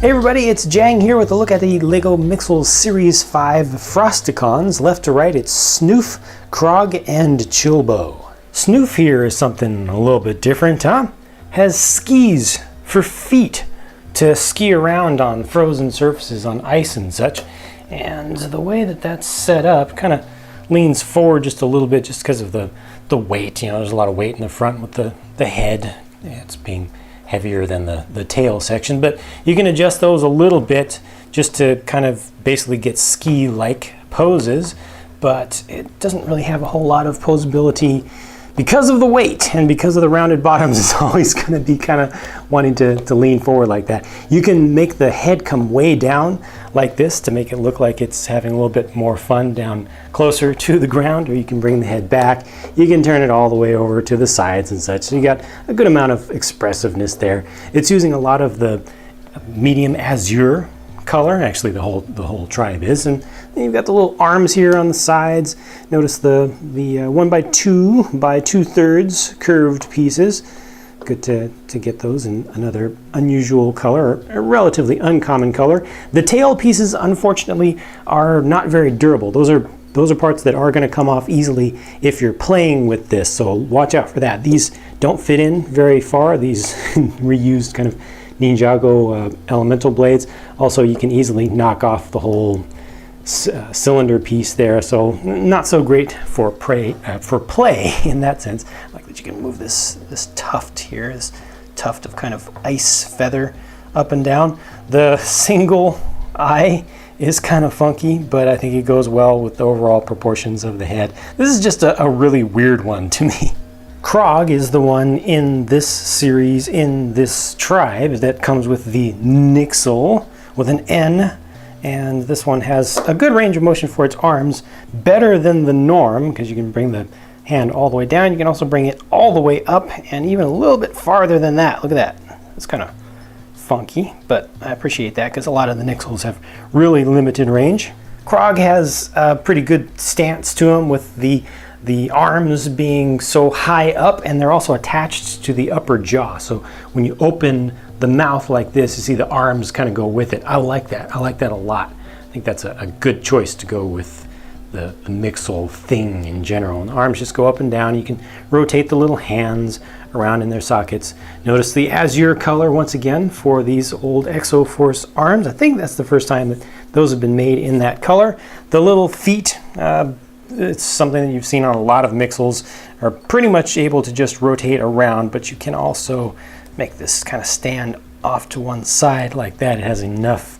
Hey everybody, it's Jang here with a look at the LEGO Mixels Series 5 Frosticons. Left to right, it's Snoof, Krog, and Chilbo. Snoof here is something a little bit different, huh? Has skis for feet to ski around on frozen surfaces, on ice and such. And the way that that's set up kind of leans forward just a little bit just because of the weight. You know, there's a lot of weight in the front with the head. It's being heavier than the tail section, but you can adjust those a little bit just to kind of basically get ski-like poses, but it doesn't really have a whole lot of posability because of the weight and because of the rounded bottoms. It's always going to be kind of wanting to lean forward like that. You can make the head come way down like this to make it look like it's having a little bit more fun down closer to the ground, or you can bring the head back. You can turn it all the way over to the sides and such. So you got a good amount of expressiveness there. It's using a lot of the medium azure color, actually the whole tribe is, and then you've got the little arms here on the sides. Notice the 1x2 by 2/3 curved pieces. Good to get those in another unusual color, a relatively uncommon color. The tail pieces, unfortunately, are not very durable. Those are parts that are going to come off easily if you're playing with this, so watch out for that. These don't fit in very far, these reused kind of Ninjago elemental blades. Also, you can easily knock off the whole cylinder piece there, so not so great for play in that sense. I like that you can move this tuft here, this tuft of kind of ice feather up and down. The single eye is kind of funky, but I think it goes well with the overall proportions of the head. This is just a really weird one to me. Krog is the one in this series, in this tribe, that comes with the Nixel with an N, and this one has a good range of motion for its arms, better than the norm, because you can bring the hand all the way down. You can also bring it all the way up, and even a little bit farther than that. Look at that. It's kind of funky, but I appreciate that because a lot of the Nixels have really limited range. Krog has a pretty good stance to him with the arms being so high up, and they're also attached to the upper jaw. So when you open the mouth like this, you see the arms kind of go with it. I like that. I like that a lot. I think that's a good choice to go with the Mixel thing in general. And the arms just go up and down. You can rotate the little hands around in their sockets. Notice the azure color once again for these old Exoforce arms. I think that's the first time that those have been made in that color. The little feet, it's something that you've seen on a lot of Mixels, are pretty much able to just rotate around, but you can also make this kind of stand off to one side like that. It has enough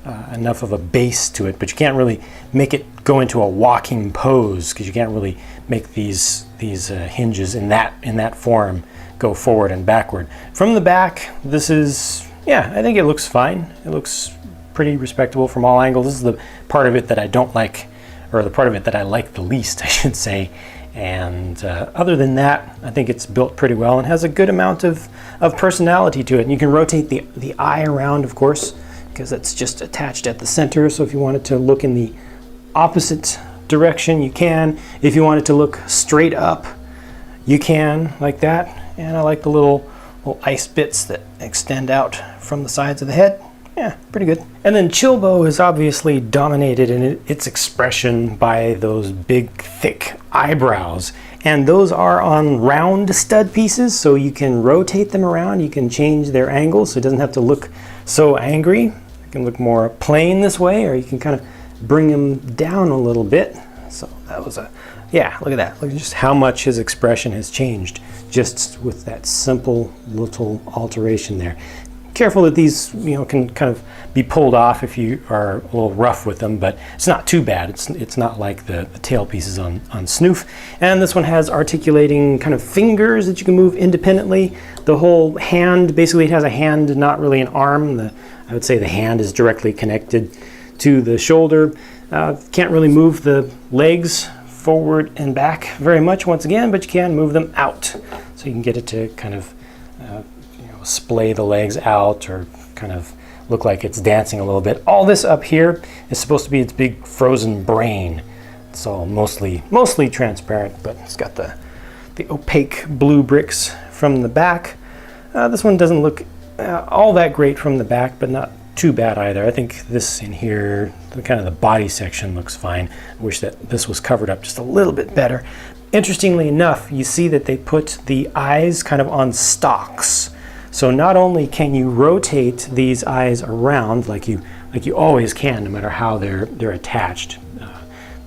of a base to it, but you can't really make it go into a walking pose because you can't really make these hinges in that form go forward and backward. From the back, this is, yeah, I think it looks fine. It looks pretty respectable from all angles. This is the part of it that I don't like, or the part of it that I like the least, I should say. And other than that, I think it's built pretty well and has a good amount of personality to it. And you can rotate the eye around, of course, because it's just attached at the center. So if you wanted to look in the opposite direction, you can. If you wanted to look straight up, you can, like that. And I like the little ice bits that extend out from the sides of the head. Yeah, pretty good. And then Chilbo is obviously dominated in its expression by those big, thick eyebrows. And those are on round stud pieces, so you can rotate them around. You can change their angles, so it doesn't have to look so angry. It can look more plain this way, or you can kind of bring them down a little bit. So that was yeah, look at that. Look at just how much his expression has changed just with that simple little alteration there. Careful that these, can kind of be pulled off if you are a little rough with them, but it's not too bad. It's not like the tail pieces on Snoof. And this one has articulating kind of fingers that you can move independently. The whole hand, basically it has a hand, not really an arm. I would say the hand is directly connected to the shoulder. Can't really move the legs forward and back very much once again, but you can move them out. So you can get it to kind of splay the legs out or kind of look like it's dancing a little bit. All this up here is supposed to be its big frozen brain. It's all mostly transparent, but it's got the opaque blue bricks from the back. This one doesn't look all that great from the back, but not too bad either. I think this in here, kind of the body section looks fine. I wish that this was covered up just a little bit better. Interestingly enough, you see that they put the eyes kind of on stalks. So not only can you rotate these eyes around like you always can, no matter how they're attached.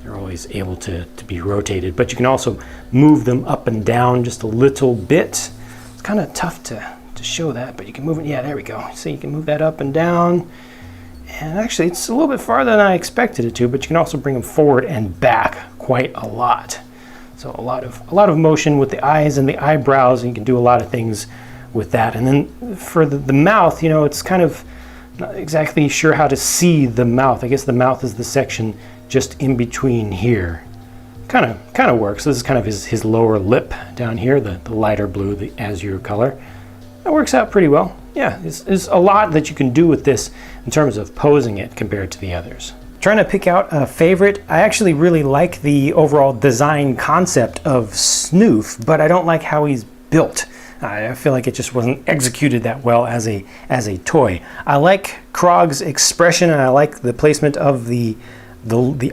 They're always able to be rotated, but you can also move them up and down just a little bit. It's kind of tough to show that, but you can move it. Yeah, there we go. So you can move that up and down. And actually, it's a little bit farther than I expected it to, but you can also bring them forward and back quite a lot. So a lot of motion with the eyes and the eyebrows, and you can do a lot of things with that. And then for the mouth, you know, it's kind of not exactly sure how to see the mouth. I guess the mouth is the section just in between here. Kind of works. This is kind of his lower lip down here, the lighter blue, the azure color. That works out pretty well. Yeah, there's a lot that you can do with this in terms of posing it compared to the others. Trying to pick out a favorite, I actually really like the overall design concept of Snoof, but I don't like how he's built. I feel like it just wasn't executed that well as a toy. I like Krog's expression, and I like the placement of the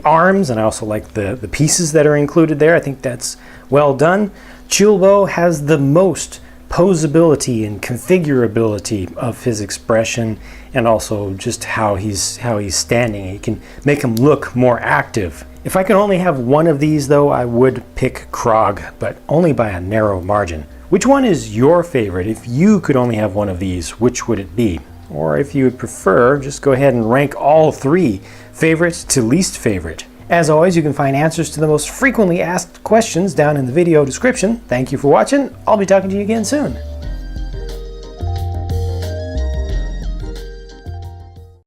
arms, and I also like the pieces that are included there. I think that's well done. Chilbo has the most posability and configurability of his expression, and also just how he's standing. You can make him look more active. If I could only have one of these though, I would pick Krog, but only by a narrow margin. Which one is your favorite? If you could only have one of these, which would it be? Or if you would prefer, just go ahead and rank all three, favorite to least favorite. As always, you can find answers to the most frequently asked questions down in the video description. Thank you for watching. I'll be talking to you again soon.